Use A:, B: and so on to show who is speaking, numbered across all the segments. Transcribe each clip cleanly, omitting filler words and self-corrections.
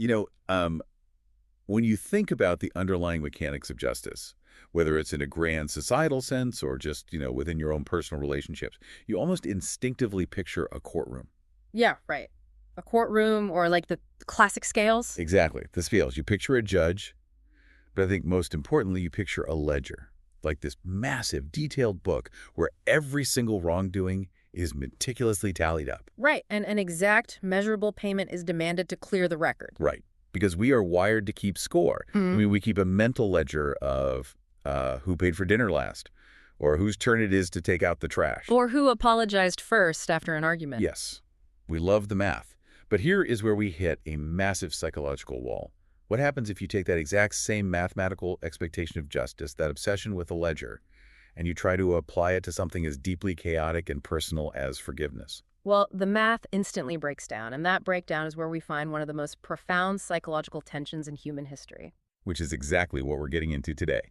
A: You know, when you think about the underlying mechanics of justice, whether it's in a grand societal sense or just, within your own personal relationships, you almost instinctively picture a courtroom.
B: Yeah, right. A courtroom or like the classic scales.
A: Exactly. The scales. You picture a judge, but I think most importantly, you picture a ledger, like this massive, detailed book where every single wrongdoing is meticulously tallied up.
B: Right, and an exact measurable payment is demanded to clear the record.
A: Right. Because we are wired to keep score. I
B: Mhm.
A: mean, we keep a mental ledger of who paid for dinner last, or whose turn it is to take out the trash.
B: Or who apologized first after an argument.
A: Yes, we love the math. But here is where we hit a massive psychological wall. What happens if you take that exact same mathematical expectation of justice, that obsession with a ledger, and you try to apply it to something as deeply chaotic and personal as forgiveness?
B: Well, the math instantly breaks down, and that breakdown is where we find one of the most profound psychological tensions in human history.
A: Which is exactly what we're getting into today.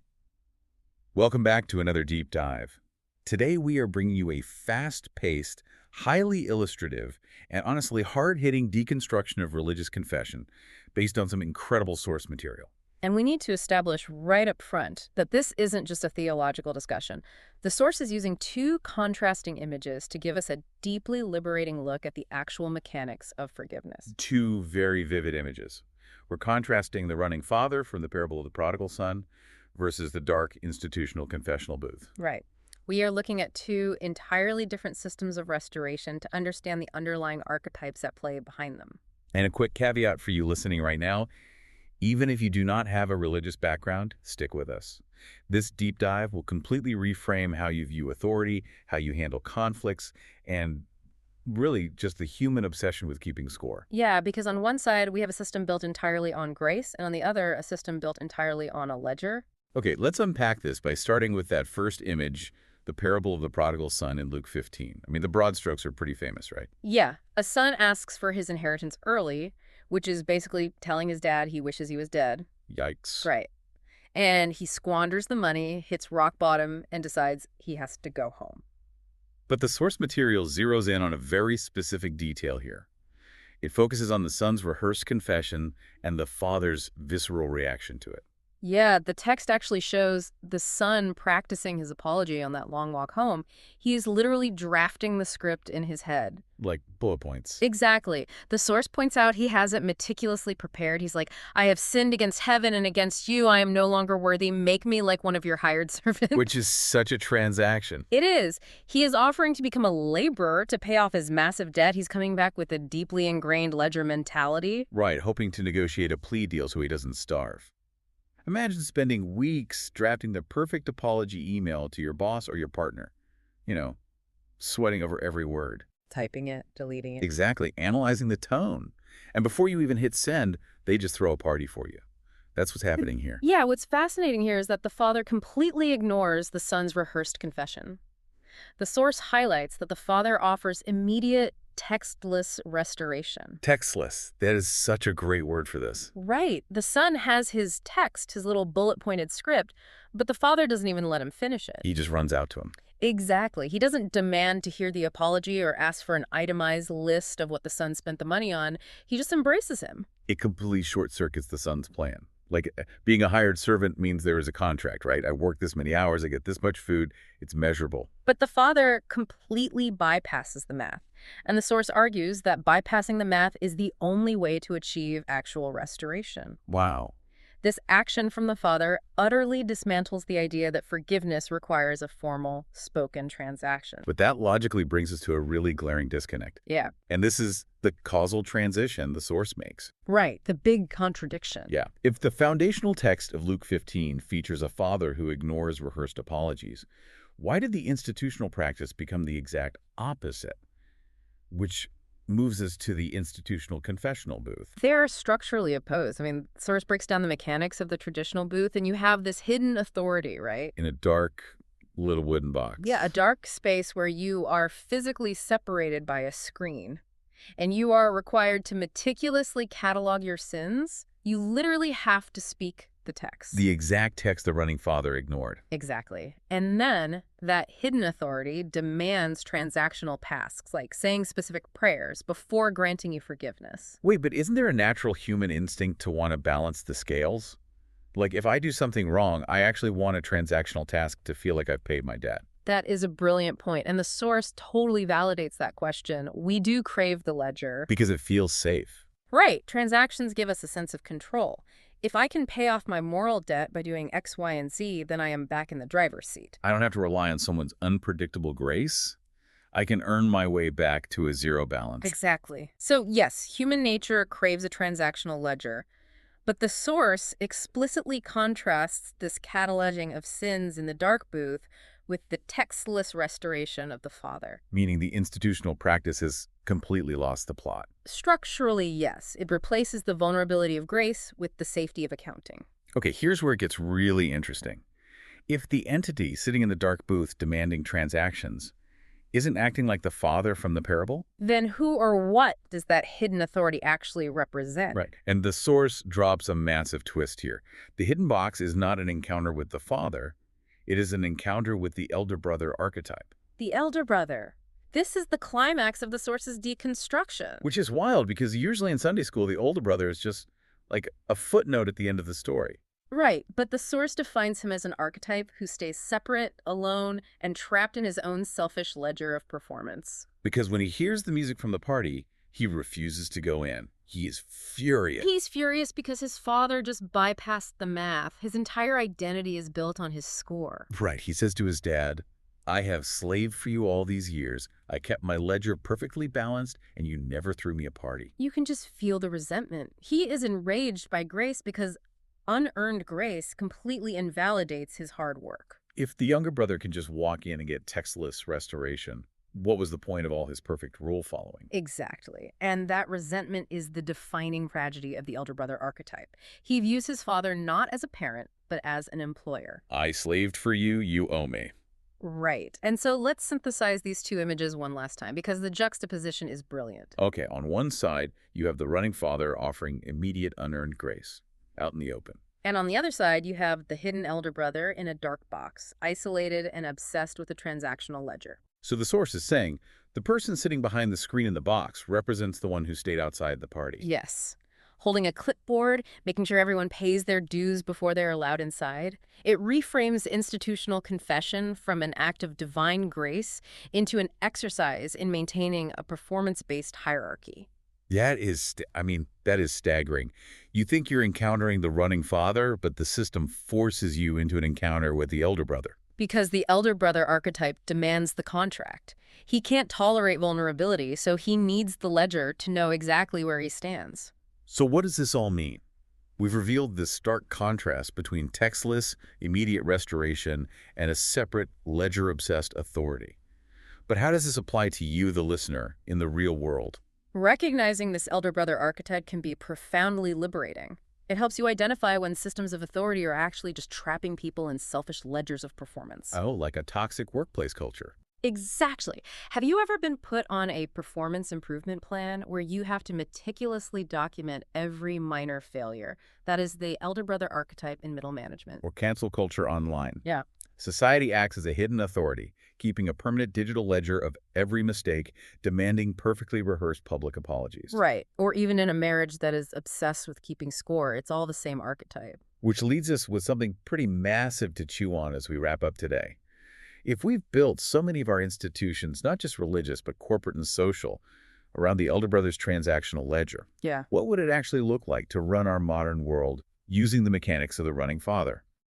A: Welcome back to another deep dive. Today we are bringing you a fast-paced, highly illustrative, and honestly hard-hitting deconstruction of religious confession based on some incredible source material.
B: And we need to establish right up front that this isn't just a theological discussion. The source is using two contrasting images to give us a deeply liberating look at the actual mechanics of forgiveness.
A: Two very vivid images. We're contrasting the running father from the parable of the prodigal son versus the dark institutional confessional booth.
B: Right. We are looking at two entirely different systems of restoration to understand the underlying archetypes at play behind them.
A: And a quick caveat for you listening right now, even if you do not have a religious background, stick with us. This deep dive will completely reframe how you view authority, how you handle conflicts, and really just the human obsession with keeping score.
B: Yeah, because on one side, we have a system built entirely on grace, and on the other, a system built entirely on a ledger.
A: Okay, let's unpack this by starting with that first image, the parable of the prodigal son in Luke 15. I mean, the broad strokes are pretty famous, right?
B: Yeah, a son asks for his inheritance early, which is basically telling his dad he wishes he was dead.
A: Yikes.
B: Right. And he squanders the money, hits rock bottom, and decides he has to go home.
A: But the source material zeroes in on a very specific detail here. It focuses on the son's rehearsed confession and the father's visceral reaction to it.
B: Yeah, the text actually shows the son practicing his apology on that long walk home. He is literally drafting the script in his head.
A: Like bullet points.
B: Exactly. The source points out he has it meticulously prepared. He's like, I have sinned against heaven and against you. I am no longer worthy. Make me like one of your hired servants.
A: Which is such a transaction.
B: It is. He is offering to become a laborer to pay off his massive debt. He's coming back with a deeply ingrained ledger mentality.
A: Right, hoping to negotiate a plea deal so he doesn't starve. Imagine spending weeks drafting the perfect apology email to your boss or your partner. You know, sweating over every word.
B: Typing it, deleting it.
A: Exactly, analyzing the tone. And before you even hit send, they just throw a party for you. That's what's happening here.
B: Yeah, what's fascinating here is that the father completely ignores the son's rehearsed confession. The source highlights that the father offers immediate textless restoration.
A: Textless. That is such a great word for this.
B: Right. The son has his text, his little bullet-pointed script, but the father doesn't even let him finish it.
A: He just runs out to him.
B: Exactly. He doesn't demand to hear the apology or ask for an itemized list of what the son spent the money on. He just embraces him.
A: It completely short-circuits the son's plan. Like, being a hired servant means there is a contract, right? I work this many hours, I get this much food, it's measurable.
B: But the father completely bypasses the math. And the source argues that bypassing the math is the only way to achieve actual restoration.
A: Wow.
B: This action from the father utterly dismantles the idea that forgiveness requires a formal, spoken transaction.
A: But that logically brings us to a really glaring disconnect.
B: Yeah,
A: And this is the causal transition the source makes.
B: right. The big contradiction.
A: Yeah. If the foundational text of Luke 15 features a father who ignores rehearsed apologies, why did the institutional practice become the exact opposite? Which moves us to the institutional confessional booth.
B: They're structurally opposed. I mean, source breaks down the mechanics of the traditional booth, and you have this hidden authority, right?
A: In a dark little wooden box.
B: Yeah, a dark space where you are physically separated by a screen, and you are required to meticulously catalog your sins. You literally have to speak the text.
A: The exact text the running father ignored.
B: Exactly. And then that hidden authority demands transactional tasks, like saying specific prayers before granting you forgiveness.
A: Wait, but isn't there a natural human instinct to want to balance the scales? Like, if I do something wrong, I actually want a transactional task to feel like I've paid my debt.
B: That is a brilliant point, and the source totally validates that question. We do crave the ledger.
A: Because it feels safe.
B: Right, transactions give us a sense of control. If I can pay off my moral debt by doing X, Y, and Z, then I am back in the driver's seat.
A: I don't have to rely on someone's unpredictable grace. I can earn my way back to a zero balance.
B: Exactly. So yes, human nature craves a transactional ledger, but the source explicitly contrasts this cataloging of sins in the dark booth with the textless restoration of the Father.
A: Meaning the institutional practice has completely lost the plot.
B: Structurally, yes, it replaces the vulnerability of grace with the safety of accounting.
A: Okay, here's where it gets really interesting. If the entity sitting in the dark booth demanding transactions isn't acting like the father from the parable?
B: Then who or what does that hidden authority actually represent?
A: Right. And the source drops a massive twist here. The hidden box is not an encounter with the father. It is an encounter with the elder brother archetype.
B: The elder brother. This is the climax of the source's deconstruction.
A: Which is wild because usually in Sunday school, the older brother is just like a footnote at the end of the story.
B: Right, but the source defines him as an archetype who stays separate, alone, and trapped in his own selfish ledger of performance.
A: Because when he hears the music from the party, he refuses to go in. He is furious.
B: He's furious because his father just bypassed the math. His entire identity is built on his score.
A: Right. He says to his dad, I have slaved for you all these years. I kept my ledger perfectly balanced, and you never threw me a party.
B: You can just feel the resentment. He is enraged by grace because unearned grace completely invalidates his hard work.
A: If the younger brother can just walk in and get textless restoration, what was the point of all his perfect rule following?
B: Exactly. And that resentment is the defining tragedy of the elder brother archetype. He views his father not as a parent, but as an employer.
A: I slaved for you, you owe me.
B: Right. And so let's synthesize these two images one last time, because the juxtaposition is brilliant.
A: Okay, on one side, you have the running father offering immediate unearned grace, out in the open.
B: And on the other side, you have the hidden elder brother in a dark box, isolated and obsessed with a transactional ledger.
A: So the source is saying, the person sitting behind the screen in the box represents the one who stayed outside the party.
B: Yes. Holding a clipboard, making sure everyone pays their dues before they're allowed inside. It reframes institutional confession from an act of divine grace into an exercise in maintaining a performance-based hierarchy.
A: That is staggering. You think you're encountering the running father, but the system forces you into an encounter with the elder brother.
B: Because the elder brother archetype demands the contract. He can't tolerate vulnerability, so he needs the ledger to know exactly where he stands.
A: So what does this all mean? We've revealed this stark contrast between textless, immediate restoration and a separate, ledger-obsessed authority. But how does this apply to you, the listener, in the real world?
B: Recognizing this elder brother archetype can be profoundly liberating. It helps you identify when systems of authority are actually just trapping people in selfish ledgers of performance.
A: Oh, like a toxic workplace culture.
B: Exactly. Have you ever been put on a performance improvement plan where you have to meticulously document every minor failure? That is the elder brother archetype in middle management.
A: Or cancel culture online.
B: Yeah.
A: Society acts as a hidden authority, keeping a permanent digital ledger of every mistake, demanding perfectly rehearsed public apologies.
B: Right. Or even in a marriage that is obsessed with keeping score, it's all the same archetype.
A: Which leads us with something pretty massive to chew on as we wrap up today. If we've built so many of our institutions, not just religious, but corporate and social, around the elder brother's transactional ledger,
B: Yeah.
A: what would it actually look like to run our modern world using the mechanics of the running father?